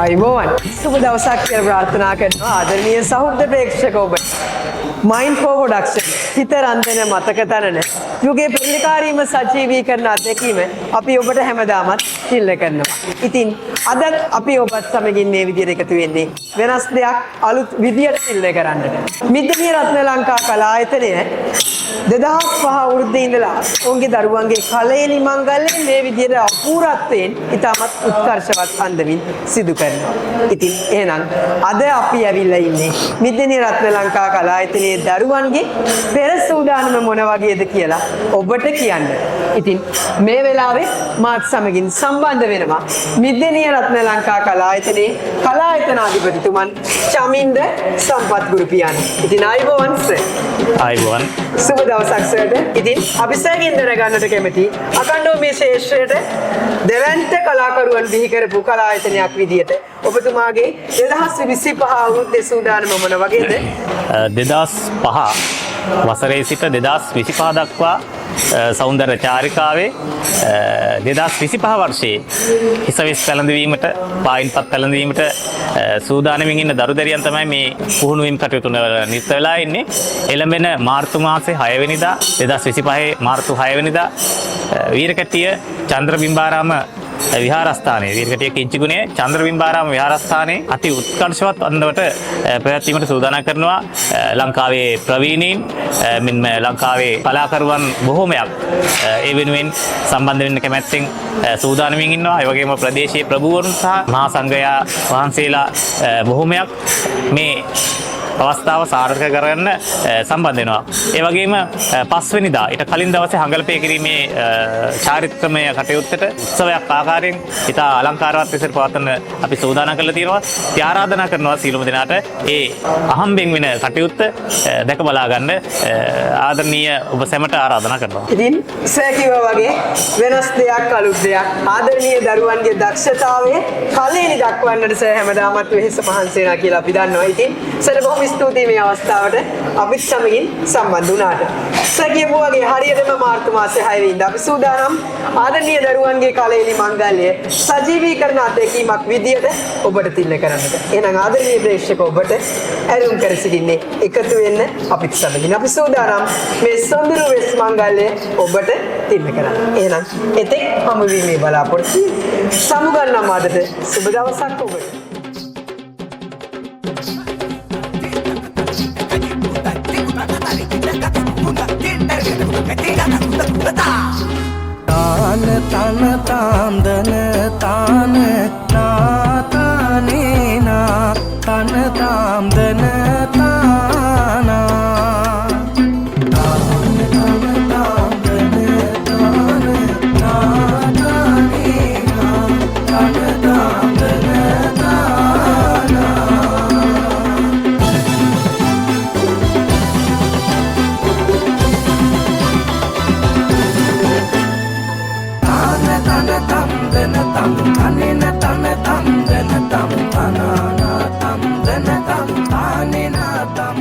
අයිබෝවන් සුබ දවසක් කියලා ප්‍රාර්ථනා කරනවා ආදරණීය සහෘද ප්‍රේක්ෂක ඔබට. මයින්ඩ් ෆෝ ප්‍රොඩක්ෂන් හිත රන්දන මතක තනන යුගයේ පිළිකාරීම සජීවීකරණ අධ්‍යක්ීම අපි ඔබට හැමදාමත් සිල්ල කරනවා. ඉතින් අද අපි ඔබත් සමගින් මේ විදිහට එකතු වෙන්නේ වෙනස් දෙයක් අලුත් විදියට සිල්ල කරන්නට. මිද්දේ රත්න ලංකා කලායතනය 2005 අවුරුද්දේ ඉඳලා ඔවුන්ගේ දරුවන්ගේ කලේලි මංගල්‍යයෙන් මේ විදිහට අපූර්වත්වයෙන් ඉතාමත් උත්කර්ෂවත් අන්දමින් සිදු කරනවා. ඉතින් එහෙනම් අද අපි ඇවිල්ලා ඉන්නේ මිද්දේ රත්න ලංකා කලායතනයේ දරුවන්ගේ පෙර සූදානම මොන වගේද කියලා ඔබට කියන්න. ඉතින් මේ වෙලාවේ මාත් සමගින් සම්බන්ධ වෙනවා මිද්දේ රත්න ලංකා කලායතනයේ කලායතනාධිපතිතුමන් චමින්ද සම්පත් ගුරුපියාණන්. ඉතින් ආයුබෝවන් සර්. ආයුබෝවන්. සුබ දවසක් සර්ට. ඉතින් අපි සර්ගෙන් දැනගන්නට කැමති අකණ්ඩව මේ ශේෂ්ත්‍රයට දෙවන්ත කලාකරුවන් බිහි කරපු කලායතනයක් විදියට ඔබතුමාගේ 2025 අවුරුද්දේ සූදානම මොන වගේද? 2005 වසරේ සිට 2025 දක්වා සෞන්දර්ය චාරිකාවේ 2025 වර්ෂයේ හිසවිස් පැළඳවීමට පායින්පත් පැළඳවීමට සූදානමින් ඉන්න දරුදරියන් තමයි මේ පුහුණුවීම් කටයුතු නිරත වෙලා ඉන්නේ. එළඹෙන මාර්තු මාසේ 6 වෙනිදා 2025 මාර්තු 6 වෙනිදා වීරකටිය චන්ද්‍රබිම්බාරාම විහාරස්ථානයේ වීරකටිය කිංචිගුණේ චන්ද්‍රබිම්බාරාම විහාරස්ථානයේ අති උත්කර්ෂවත් අන්දමට පැවැත්වීමට සූදානම් කරනවා ලංකාවේ ප්‍රවීණීන් මෙන්න ලංකාවේ කලාකරුවන් බොහෝමයක් ඒ වෙනුවෙන් සම්බන්ධ වෙන්න කැමැත්තෙන් සූදානමින් ඉන්නවා. ඒ වගේම ප්‍රදේශීය ප්‍රභූවරුන් සහ මහා සංඝයා වහන්සේලා බොහෝමයක් මේ අවස්ථාව සාර්ථක කරගන්න සම්බන්ධ වෙනවා. ඒ වගේම පස්වෙනිදා ඊට කලින් දවසේ හංගලපේ කිරීමේ චාරිත්‍රමය කටයුත්තට උත්සවයක් ආකාරයෙන් ඉතා අලංකාරවත් ලෙස පවත්වන්න අපි සූදානම් කරලා තියෙනවා. ආරාධනා කරනවා සියලුම දෙනාට ඒ අහම්බෙන් වෙන කටයුත්ත දැක බලා ගන්න ආදරණීය ඔබ සැමට ආරාධනා කරනවා. ඉතින් සර් කිව්වා වගේ වෙනස් දෙයක් අලුත් දෙයක් ආදරණීය දරුවන්ගේ දක්ෂතාවයේ කලෙලි දක්වන්නට සර් හැමදාමත් වෙහෙස මහන්සි වෙනවා කියලා අපි දන්නවා. ඉතින් සර් බොහොම ස්තුතියි මේ අවස්ථාවට අපිත් සමගින් සම්බන්ධ වුණාට. සර් කියපු වගේ හරියටම මාර්තු මාසේ 6 වෙනිදා අපි සූදානම් ආදරණීය දරුවන්ගේ කලෙලි මංගල්‍ය සජීවීකරණ අධ්‍යක්ීමක් විදියට ඔබට තිල්ල කරන්නට. එහෙනම් ආදරණීය ප්‍රේක්ෂක ඔබට ඇරුම් කර සිටින්නේ එකතු වෙන්න අපිත් සමගින්. අපි සූදානම් මේ සොඳුරු වෙස් මංගල්‍ය ඔබට තිල්ල කරන්න. එහෙනම් එතෙක් හමු වීමේ බලාපොරොත්තු සමුගන්නම් අදට සුබ දවසක් ඔබට. තාන තාම් දන තාන නා තානේ නා තන තාම් දන තානා තාන තන තාම් දන තාන නා තානේ නා තන තාම් දන තානා tam tanena tana tam dana tam tanana tam dana tam tanena tam